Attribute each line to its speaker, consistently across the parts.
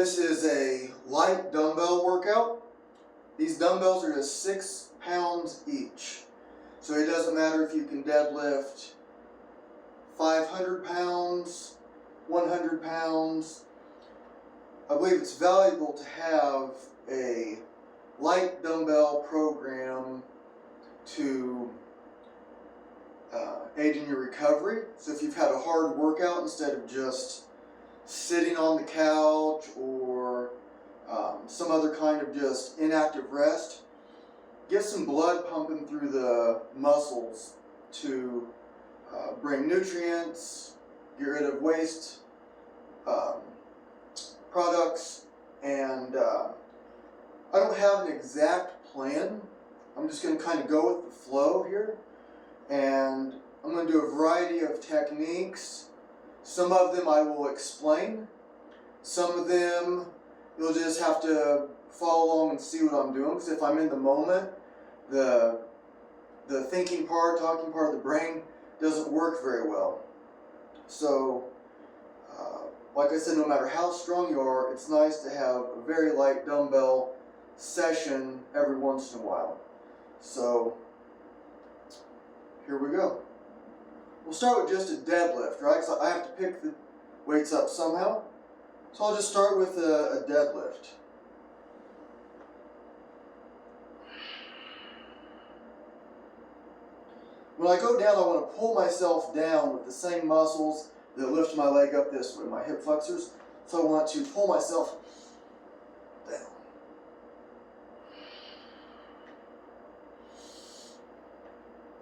Speaker 1: This is a light dumbbell workout. These dumbbells are just 6 pounds each. So it doesn't matter if you can deadlift 500 pounds, 100 pounds. I believe it's valuable to have a light dumbbell program to aid in your recovery. So if you've had a hard workout, instead of just sitting on the couch or some other kind of just inactive rest, get some blood pumping through the muscles to bring nutrients, get rid of waste products, and I don't have an exact plan. I'm just going to kind of go with the flow here, and I'm going to do a variety of techniques. Some of them I will explain. Some of them you'll just have to follow along and see what I'm doing, because if I'm in the moment, the thinking part, talking part of the brain doesn't work very well. So, like I said, no matter how strong you are, it's nice to have a very light dumbbell session every once in a while. So, here we go. We'll start with just a deadlift, right? So I have to pick the weights up somehow. So I'll just start with a deadlift. When I go down, I want to pull myself down with the same muscles that lift my leg up this way, my hip flexors. So I want to pull myself down.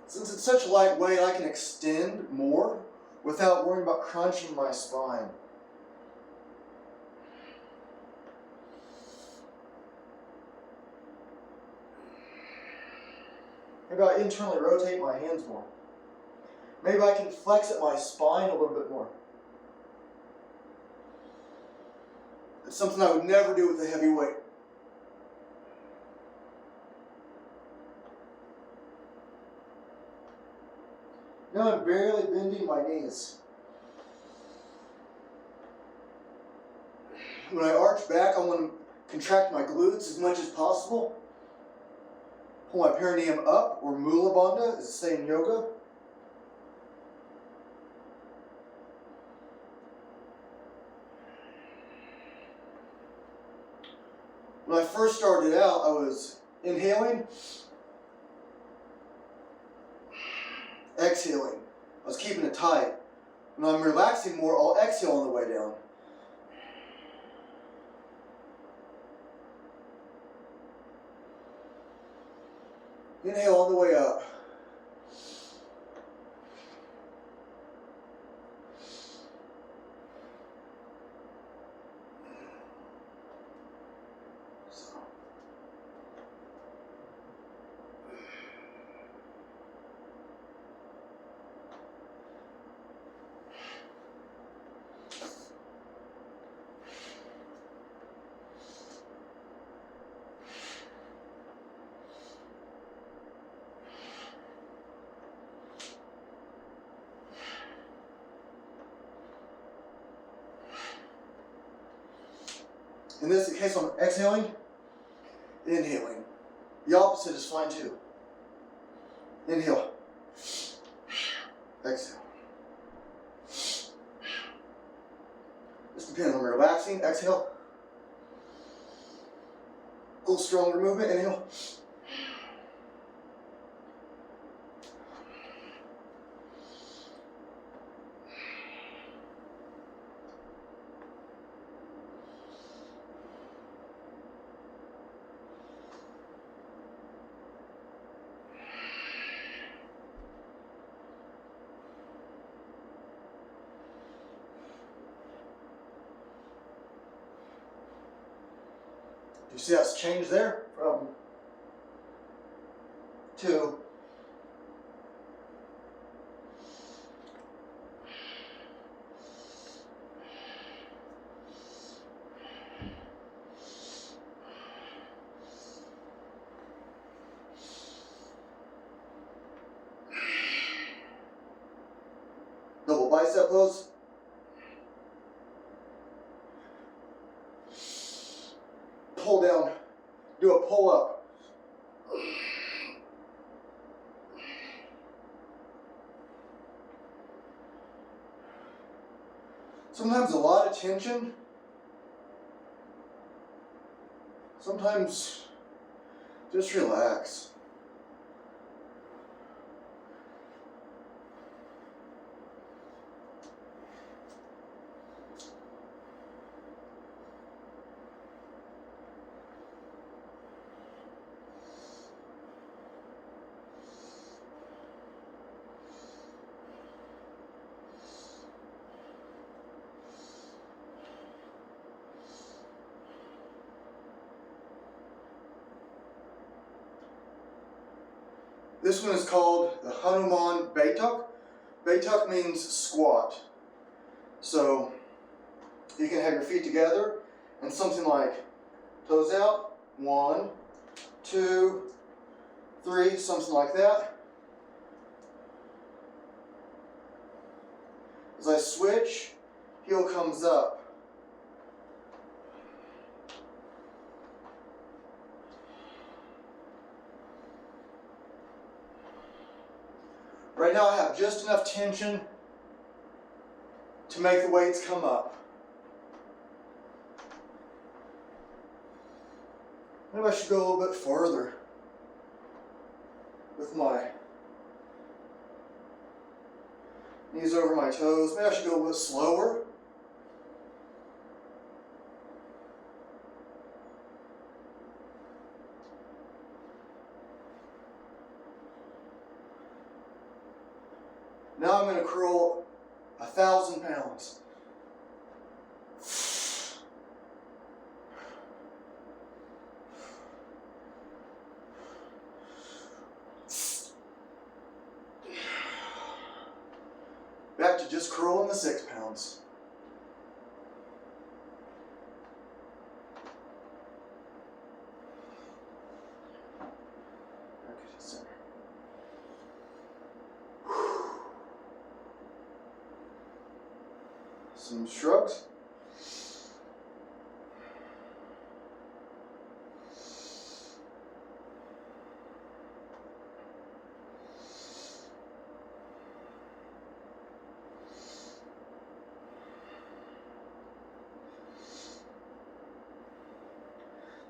Speaker 1: Since it's such a light weight, I can extend more without worrying about crunching my spine. Maybe I internally rotate my hands more. Maybe I can flex at my spine a little bit more. It's something I would never do with a heavy weight. Now I'm barely bending my knees. When I arch back, I want to contract my glutes as much as possible. Pull my perineum up, or mula bandha, as they say in yoga. When I first started out, I was inhaling, exhaling. I was keeping it tight. When I'm relaxing more, I'll exhale on the way down. Inhale on the way up. In this case, I'm exhaling, inhaling. The opposite is fine too. Inhale, exhale. This depends on relaxing. Exhale. A little stronger movement. Inhale. You see how it's changed there from 2. Double bicep pose. Sometimes a lot of tension. Sometimes just relax. This one is called the Hanuman Baituk. Baituk means squat. So you can have your feet together and something like toes out, 1, 2, 3, something like that. As I switch, heel comes up. Right now I have just enough tension to make the weights come up. Maybe I should go a little bit further with my knees over my toes. Maybe I should go a little bit slower. Now I'm going to curl 1,000 pounds. Back to just curling the 6 pounds. Some shrugs.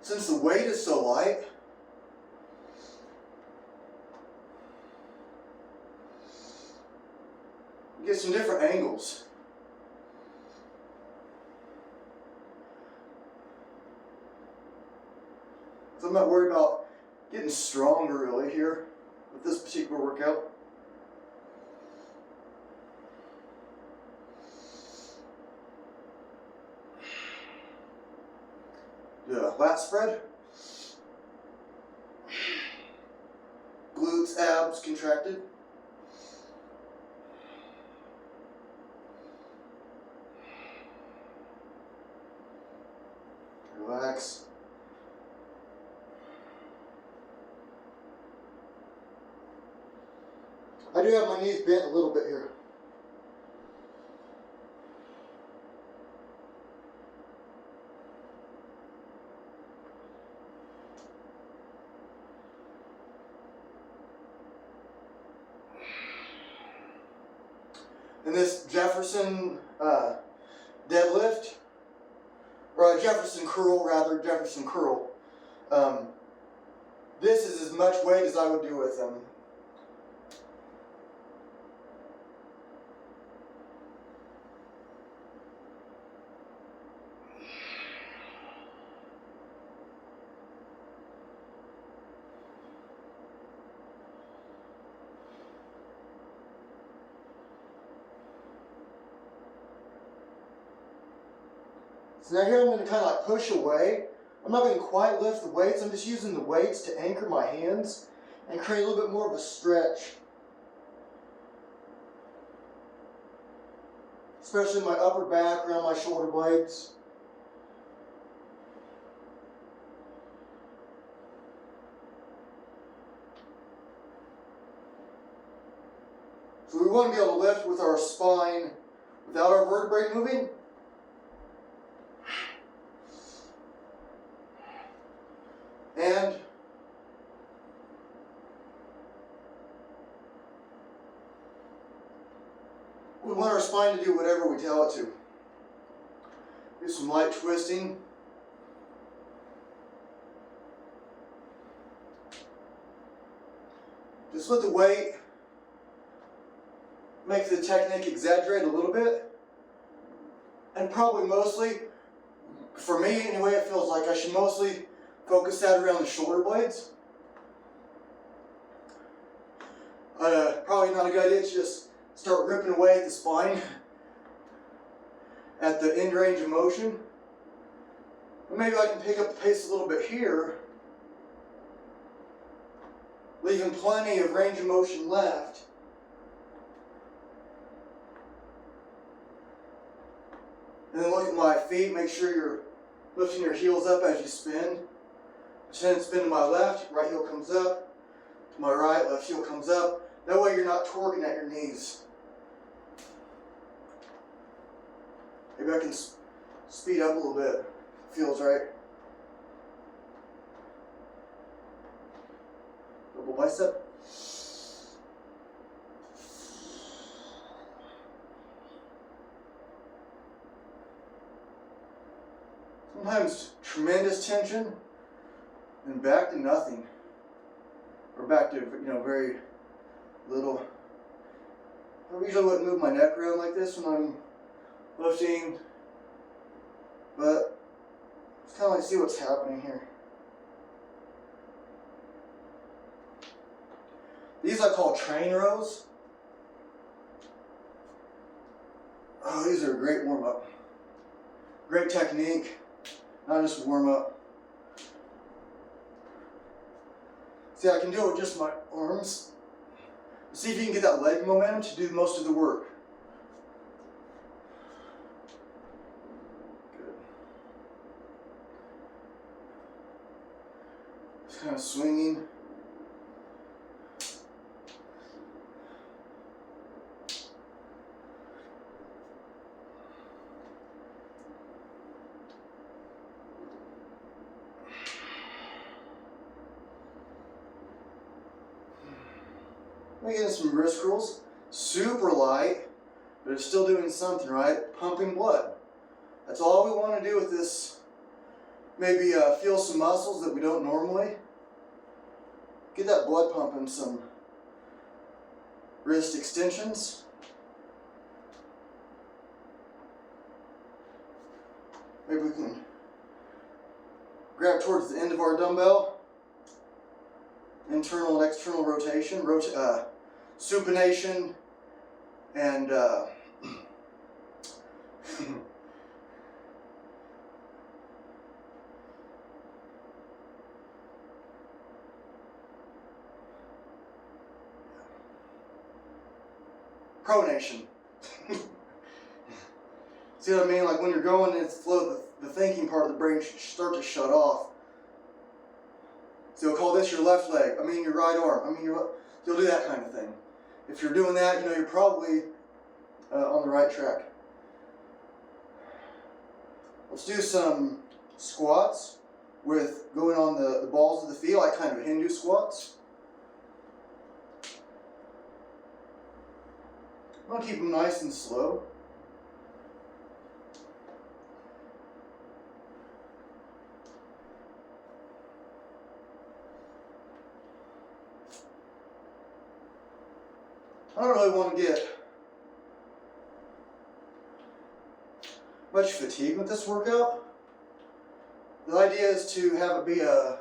Speaker 1: Since the weight is so light, you get some different angles. So I'm not worried about getting stronger really here with this particular workout. Do a lat spread. Glutes, abs contracted. Relax. I do have my knees bent a little bit here. And this Jefferson deadlift, or a Jefferson curl rather, Jefferson curl. This is as much weight as I would do with them. So now here I'm going to kind of like push away. I'm not going to quite lift the weights. I'm just using the weights to anchor my hands and create a little bit more of a stretch. Especially in my upper back, around my shoulder blades. So we want to be able to lift with our spine without our vertebrae moving. And we want our spine to do whatever we tell it to. Do some light twisting. Just let the weight make the technique exaggerate a little bit. And probably mostly, for me anyway, it feels like I should mostly focus that around the shoulder blades. Probably not a good idea to just start ripping away at the spine at the end range of motion. But maybe I can pick up the pace a little bit here, leaving plenty of range of motion left. And then look at my feet, make sure you're lifting your heels up as you spin. Then spin to my left, right heel comes up. To my right, left heel comes up. That way you're not torquing at your knees. Maybe I can speed up a little bit. Feels right. Double bicep. Sometimes tremendous tension and back to nothing. Or back to, very little. I usually wouldn't move my neck around like this when I'm lifting, but it's kind of like see what's happening here. These I call train rows. Oh, these are a great warm up. Great technique, not just warm up. See, I can do it with just my arms. See if you can get that leg momentum to do most of the work. Good. Just kind of swinging. Let me get in some wrist curls. Super light, but it's still doing something, right? Pumping blood. That's all we want to do with this. Maybe feel some muscles that we don't normally. Get that blood pumping, some wrist extensions. Maybe we can grab towards the end of our dumbbell. Internal and external rotation, supination, and pronation. See what I mean? Like when you're going in flow, the thinking part of the brain should start to shut off. So you'll call this your left leg, your right arm, you'll do that kind of thing. If you're doing that, you're probably on the right track. Let's do some squats with going on the balls of the feet, like kind of Hindu squats. I'm going to keep them nice and slow. I don't really want to get much fatigue with this workout. The idea is to have it be a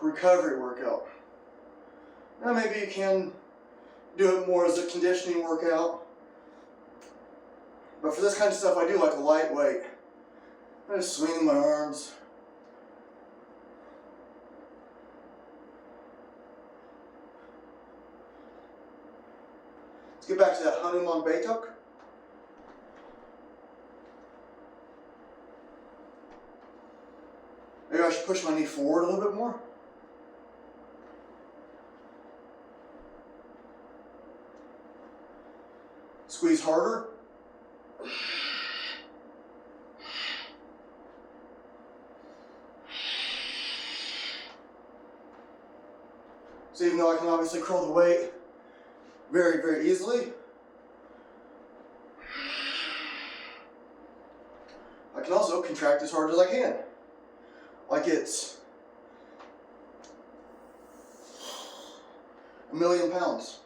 Speaker 1: recovery workout. Now maybe you can do it more as a conditioning workout. But for this kind of stuff, I do like a lightweight. I'm just swinging my arms. Let's get back to that Hanuman Baituk. Maybe I should push my knee forward a little bit more. Squeeze harder. So even though I can obviously curl the weight very, very easily. I can also contract as hard as I can, like it's 1,000,000 pounds.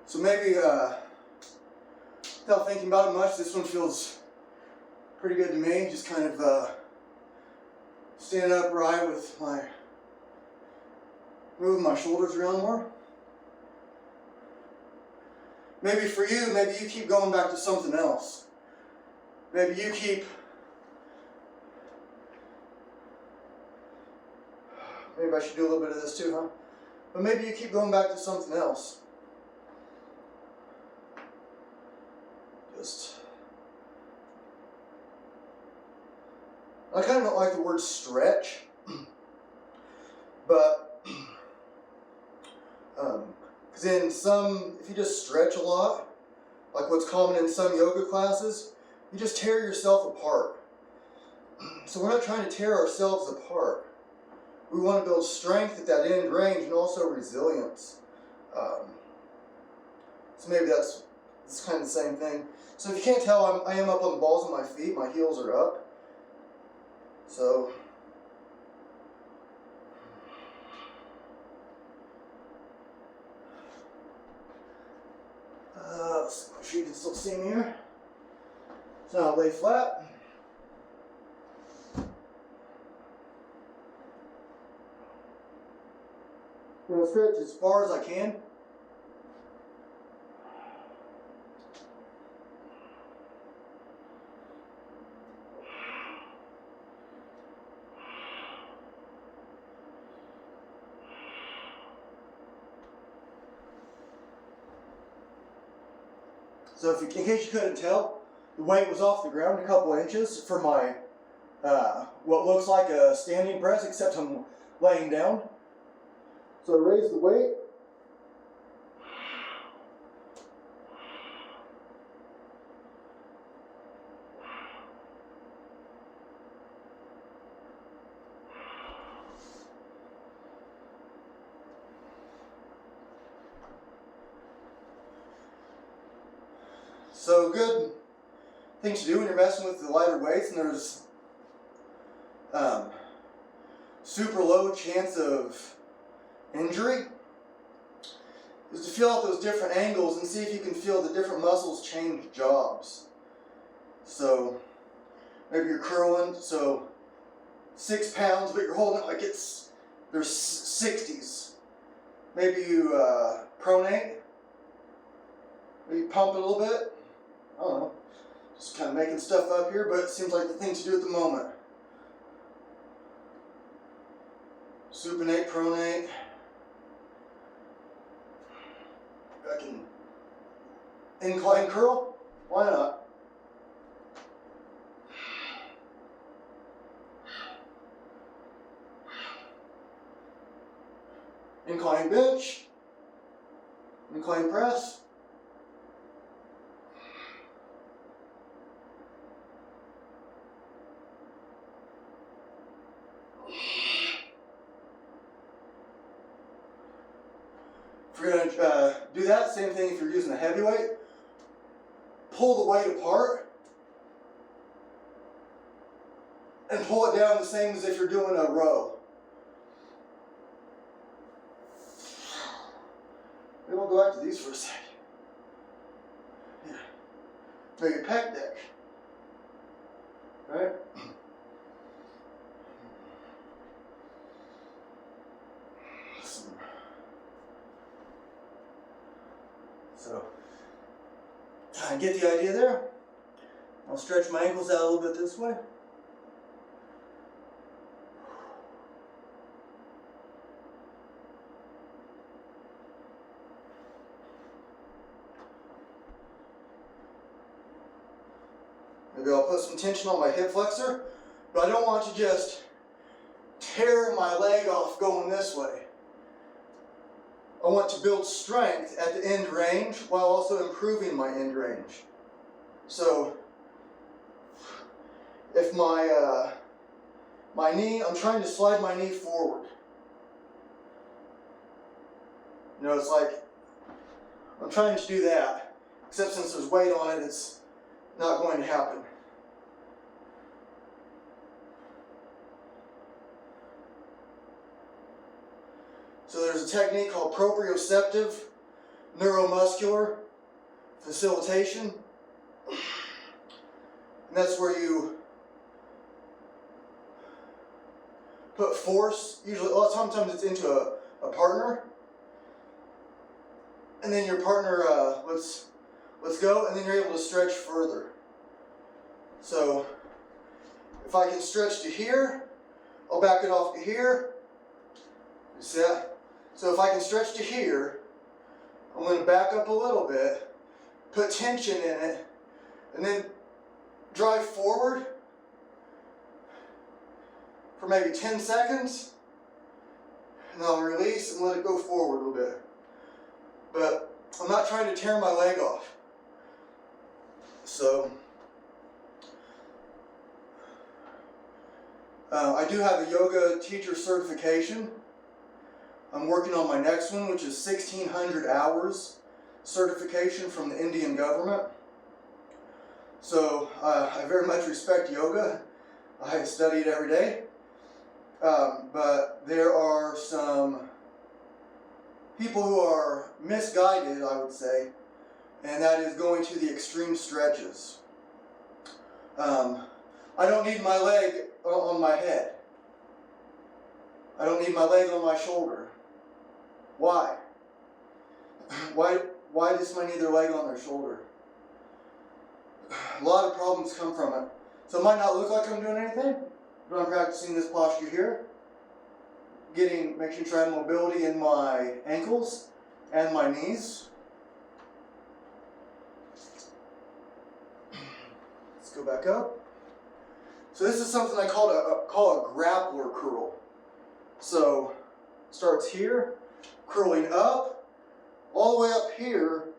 Speaker 1: So maybe, without thinking about it much, this one feels pretty good to me. Just kind of standing upright with moving my shoulders around more. Maybe for you, maybe you keep going back to something else. Maybe you keep, maybe I should do a little bit of this too, huh? But maybe you keep going back to something else. I kind of don't like the word stretch, but because in some, if you just stretch a lot, like what's common in some yoga classes, you just tear yourself apart. So we're not trying to tear ourselves apart. We want to build strength at that end range and also resilience. So maybe it's kind of the same thing. So if you can't tell, I am up on the balls of my feet. My heels are up. So let's make sure you can still see me here. So now lay flat. I'm going to stretch as far as I can. So in case you couldn't tell, the weight was off the ground a couple inches for my, what looks like a standing press, except I'm laying down. So I raise the weight. So good thing to do when you're messing with the lighter weights and there's super low chance of injury is to feel out those different angles and see if you can feel the different muscles change jobs. So maybe you're curling, so 6 pounds, but you're holding it like there's 60s. Maybe you pronate, maybe pump it a little bit. I don't know, just kind of making stuff up here, but it seems like the thing to do at the moment. Supinate, pronate. I can incline curl, why not? Incline bench, incline press. If you're going to do that, same thing if you're using a heavy weight. Pull the weight apart and pull it down the same as if you're doing a row. Maybe we'll go back to these for a second. Yeah. Make a pec deck. Right? So, get the idea there. I'll stretch my ankles out a little bit this way. Maybe I'll put some tension on my hip flexor, but I don't want to just tear my leg off going this way. I want to build strength at the end range while also improving my end range. So if my knee, I'm trying to slide my knee forward. You know, it's like I'm trying to do that, except since there's weight on it, it's not going to happen. So there's a technique called proprioceptive neuromuscular facilitation. And that's where you put force, usually, a lot of sometimes it's into a partner. And then your partner, let's go, and then you're able to stretch further. So if I can stretch to here, I'll back it off to here. You see that? So if I can stretch to here, I'm going to back up a little bit, put tension in it, and then drive forward for maybe 10 seconds, and I'll release and let it go forward a little bit. But I'm not trying to tear my leg off. So I do have a yoga teacher certification. I'm working on my next one, which is 1,600 hours certification from the Indian government. So I very much respect yoga. I study it every day. But there are some people who are misguided, I would say, and that is going to the extreme stretches. I don't need my leg on my head. I don't need my leg on my shoulder. Why? Why does someone need their leg on their shoulder? A lot of problems come from it. So it might not look like I'm doing anything, but I'm practicing this posture here. Making sure I have mobility in my ankles and my knees. Let's go back up. So this is something I call a grappler curl. So it starts here, curling up, all the way up here,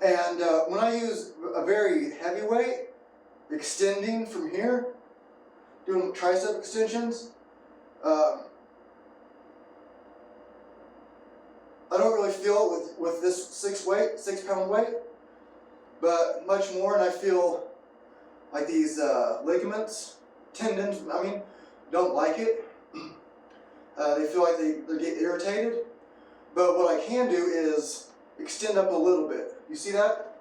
Speaker 1: and when I use a very heavy weight, extending from here, doing tricep extensions, I don't really feel it with this 6-pound weight, but much more, and I feel like these ligaments, tendons, don't like it. They feel like they get irritated. But what I can do is extend up a little bit. You see that?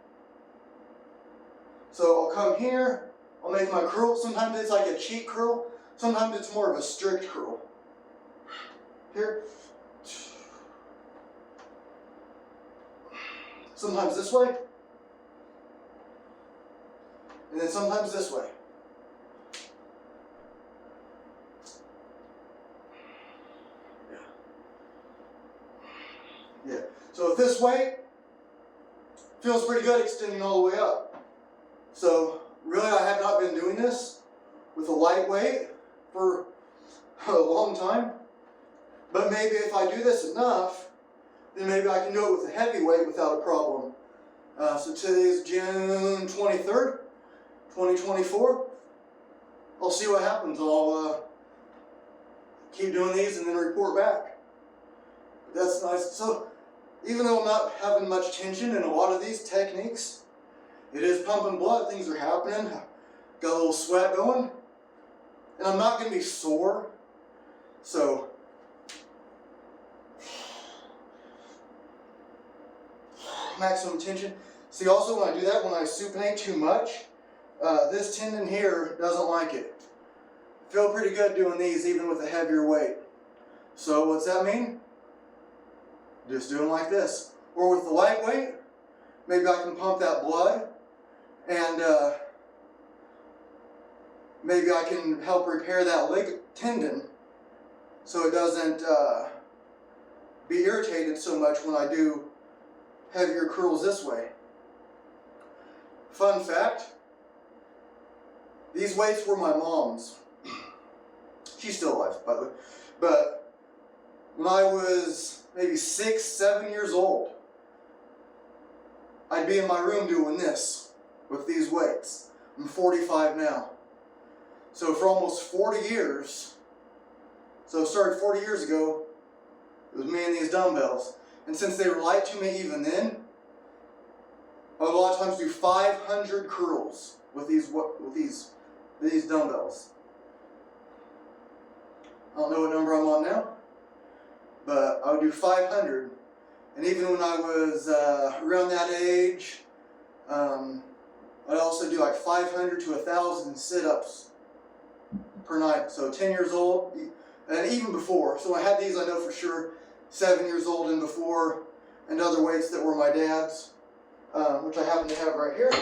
Speaker 1: So I'll come here, I'll make my curl. Sometimes it's like a cheek curl, sometimes it's more of a strict curl. Here. Sometimes this way, and then sometimes this way. Yeah. So if this way, feels pretty good extending all the way up. So really I have not been doing this with a light weight for a long time. But maybe if I do this enough, then maybe I can do it with a heavy weight without a problem. So today is June 23rd, 2024. I'll see what happens. I'll keep doing these and then report back. That's nice. So even though I'm not having much tension in a lot of these techniques, it is pumping blood, things are happening, got a little sweat going, and I'm not going to be sore. So maximum tension. See, also when I do that, when I supinate too much, this tendon here doesn't like it. Feel pretty good doing these even with a heavier weight. So what's that mean? Just doing like this. Or with the light weight, maybe I can pump that blood, and maybe I can help repair that leg tendon so it doesn't be irritated so much when I do heavier curls this way. Fun fact, these weights were my mom's. She's still alive, by the way. But when I was maybe 6, 7 years old, I'd be in my room doing this with these weights. I'm 45 now. So for almost 40 years, so it started 40 years ago, it was me and these dumbbells. And since they were light to me even then, I would a lot of times do 500 curls with these dumbbells. I don't know what number I'm on now, but I would do 500. And even when I was around that age, I'd also do like 500 to 1,000 sit-ups per night. So 10 years old, and even before. So I had these, I know for sure, 7 years old and before, and other weights that were my dad's, which I happen to have right here.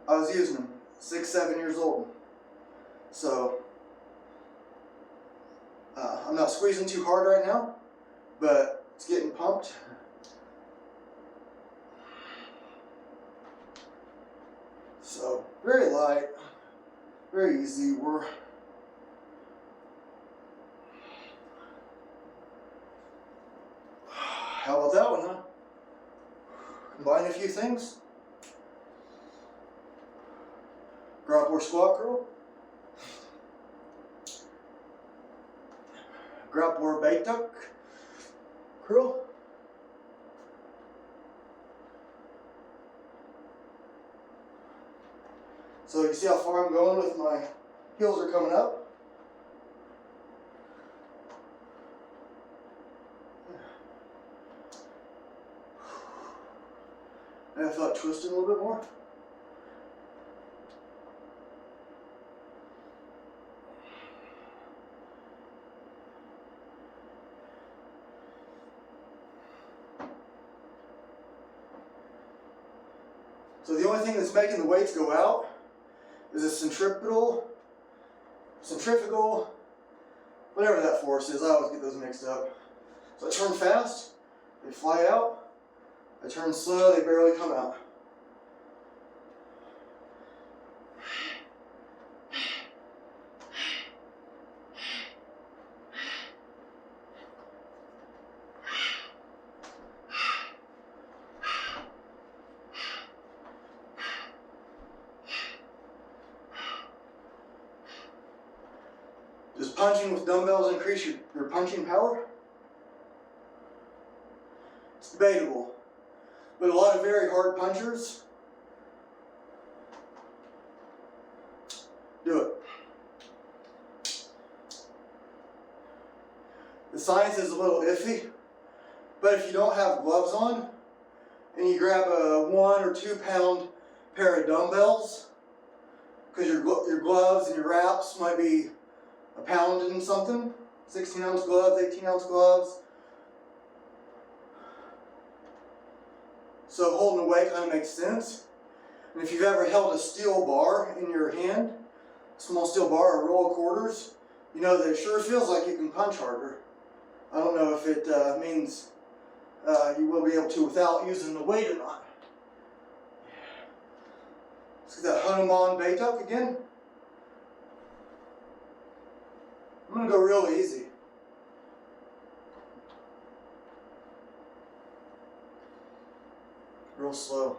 Speaker 1: I was using them 6, 7 years old. So I'm not squeezing too hard right now, but it's getting pumped. So very light, very easy. How about that one, huh? Combine a few things. Grappler squat curl. Grappler bait tuck curl. So you see how far I'm going with my heels are coming up. And I feel like twisting a little bit more. So the only thing that's making the weights go out is a centrifugal, whatever that force is. I always get those mixed up. So I turn fast, they fly out. I turn slow, they barely come out. Does punching with dumbbells increase your punching power? It's debatable. But a lot of very hard punchers do it. The science is a little iffy, but if you don't have gloves on and you grab a 1 or 2 pound pair of dumbbells, because your gloves and your wraps might be a pound and something, 16-ounce gloves, 18-ounce gloves. So holding the weight kind of makes sense. And if you've ever held a steel bar in your hand, a small steel bar or a roll of quarters, you know that it sure feels like you can punch harder. I don't know if it means you will be able to without using the weight or not. Let's get that Hanuman bait tuck again. I'm going to go real easy. Real slow.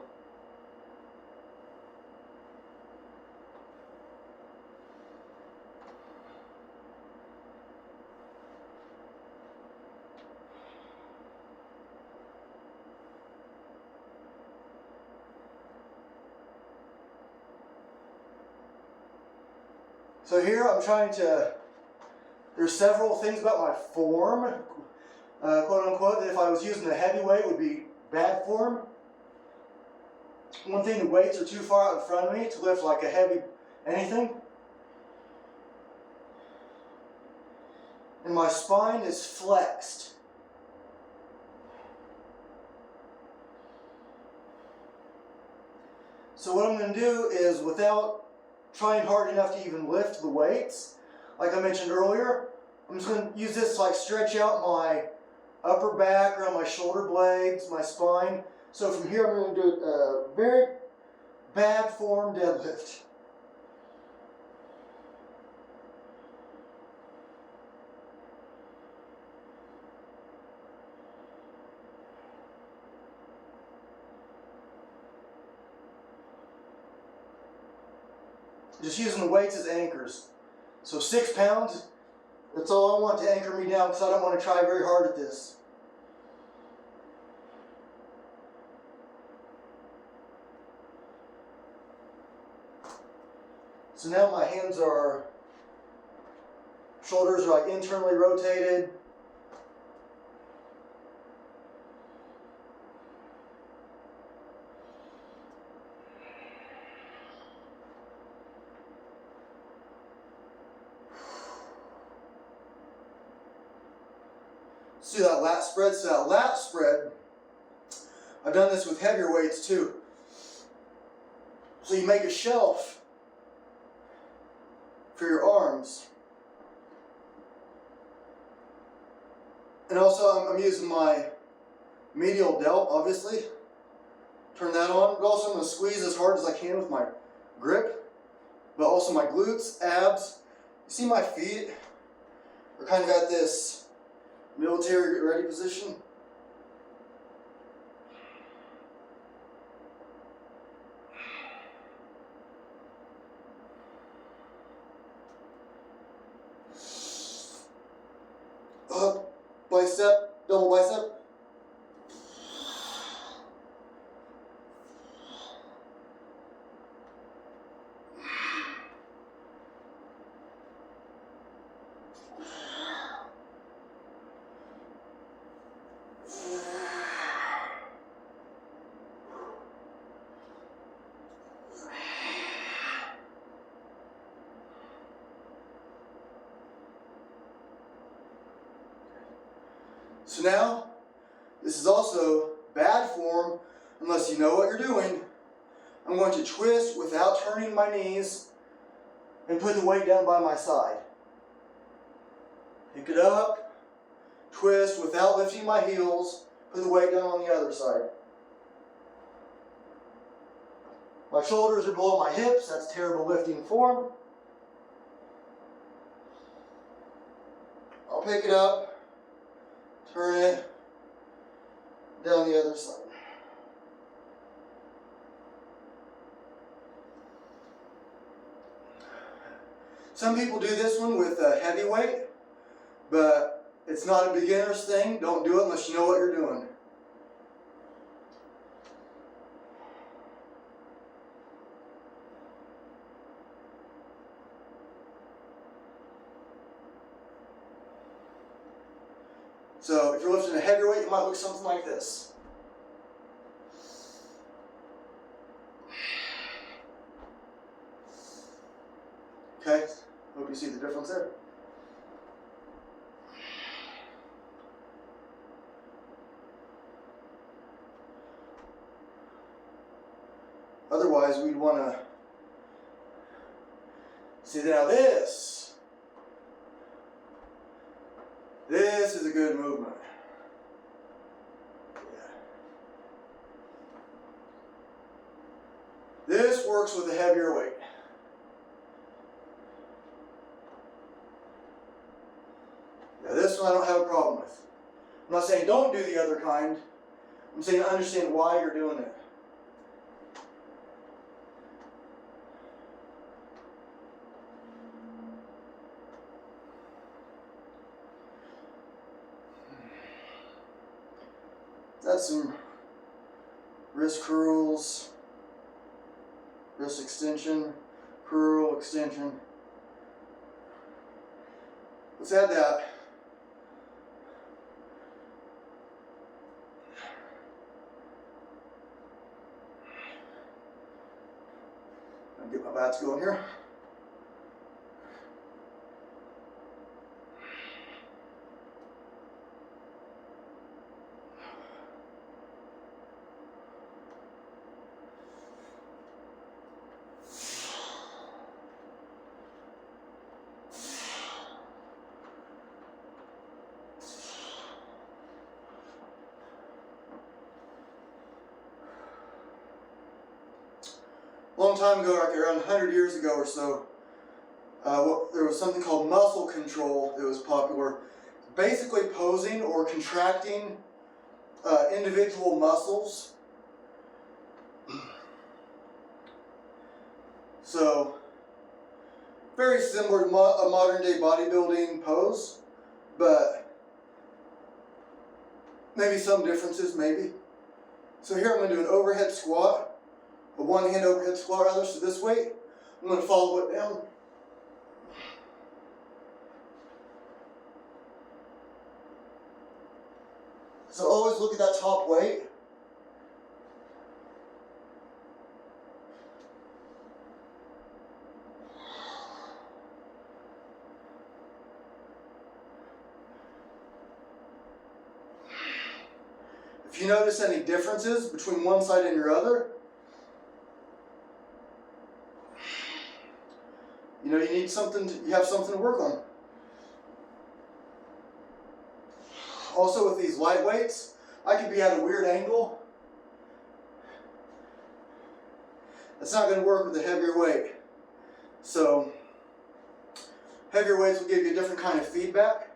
Speaker 1: So here I'm trying to, there's several things about my form, quote unquote, that if I was using a heavy weight would be bad form. One thing, the weights are too far out in front of me to lift like a heavy anything. And my spine is flexed. So what I'm going to do is, without trying hard enough to even lift the weights, like I mentioned earlier, I'm just going to use this to like stretch out my upper back, around my shoulder blades, my spine. So from here I'm going to do a very bad form deadlift. just using the weights as anchors. So 6 pounds, that's all I want to anchor me down because I don't want to try very hard at this. So now my hands are, shoulders are like internally rotated. Let's do that lat spread. So that lat spread, I've done this with heavier weights too. So you make a shelf for your arms. And also I'm using my medial delt, obviously. Turn that on. But also I'm going to squeeze as hard as I can with my grip. But also my glutes, abs. You see my feet are kind of at this military get ready position. Up, bicep, double bicep. So now, this is also bad form unless you know what you're doing. I'm going to twist without turning my knees and put the weight down by my side. Pick it up, twist without lifting my heels, put the weight down on the other side. My shoulders are below my hips, that's terrible lifting form. I'll pick it up, turn it down the other side. Some people do this one with a heavy weight, but it's not a beginner's thing. Don't do it unless you know what you're doing. So if you're lifting a heavier weight, it might look something like this. Okay, hope you see the difference there. Otherwise, we'd want to see now this. This is a good movement. Yeah. This works with a heavier weight. Now this one I don't have a problem with. I'm not saying don't do the other kind. I'm saying understand why you're doing it. That's some wrist curls, wrist extension, curl, extension. Let's add that. I'll get my bats going here. A long time ago, like around 100 years ago or so, there was something called muscle control that was popular. Basically posing or contracting individual muscles. So very similar to a modern day bodybuilding pose, but maybe some differences, maybe. So here I'm going to do an overhead squat, a one-hand overhead squat rather, so this weight. I'm going to follow it down. So always look at that top weight. If you notice any differences between one side and your other, you know, you have something to work on. Also with these light weights, I could be at a weird angle. That's not going to work with a heavier weight. So, heavier weights will give you a different kind of feedback.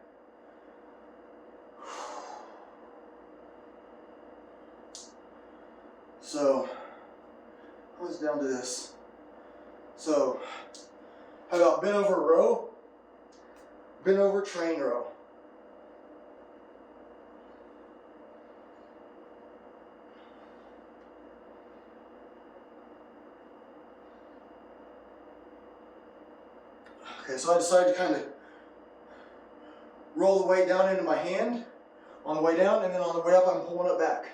Speaker 1: So, I was down to this. So, how about bent over row, bent over train row. Okay, so I decided to kind of roll the weight down into my hand on the way down, and then on the way up I'm pulling it back.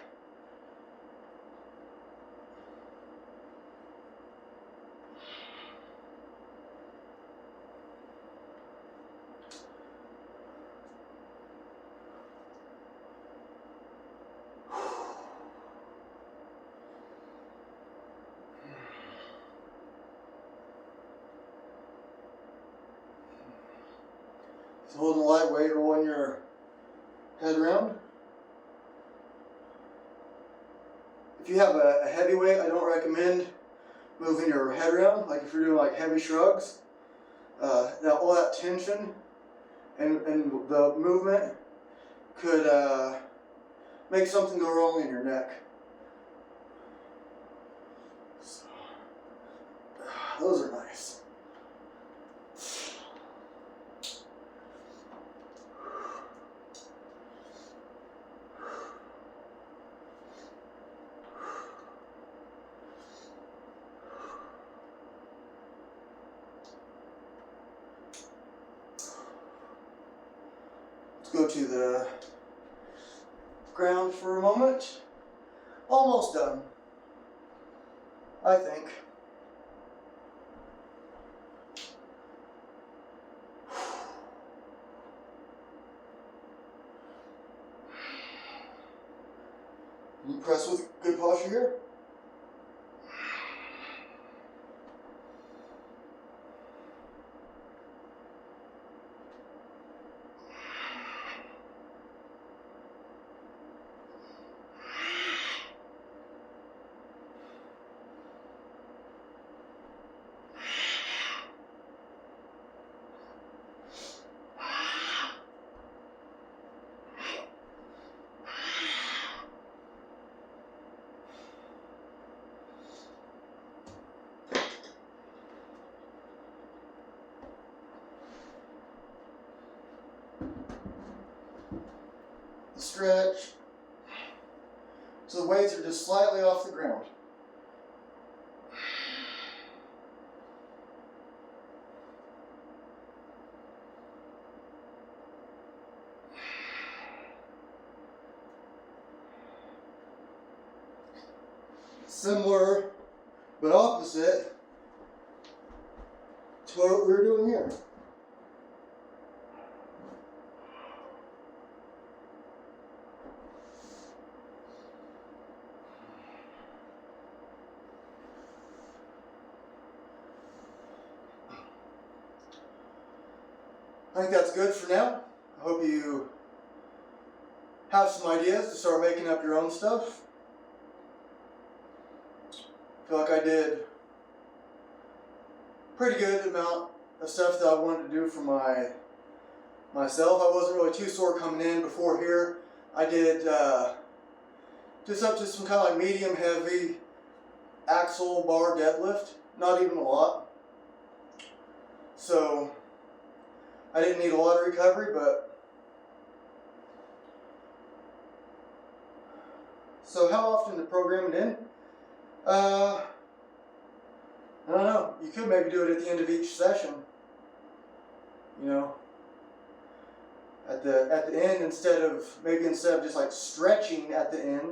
Speaker 1: So holding the light weight, rolling your head around. If you have a heavy weight, I don't recommend moving your head around. Like if you're doing like heavy shrugs, all that tension and the movement could make something go wrong in your neck. So, those are nice. Go to the ground for a moment. Almost done, I think. You press with good posture here. Stretch. So the weights are just slightly off the ground. Similar, but opposite to what we were doing here. I think that's good for now. I hope you have some ideas to start making up your own stuff. I feel like I did a pretty good amount of stuff that I wanted to do for myself. I wasn't really too sore coming in before here. I did just up to some kind of like medium heavy axle bar deadlift, not even a lot. So so I didn't need a lot of recovery, but so how often to program it in? I don't know. You could maybe do it at the end of each session. You know, at the end, instead of just like stretching at the end,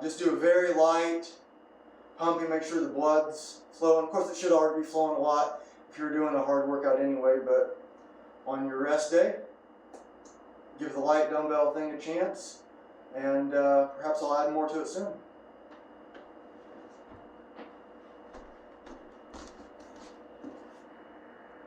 Speaker 1: just do a very light pumping, make sure the blood's flowing. Of course, it should already be flowing a lot if you're doing a hard workout anyway, but on your rest day, give the light dumbbell thing a chance, and perhaps I'll add more to it soon.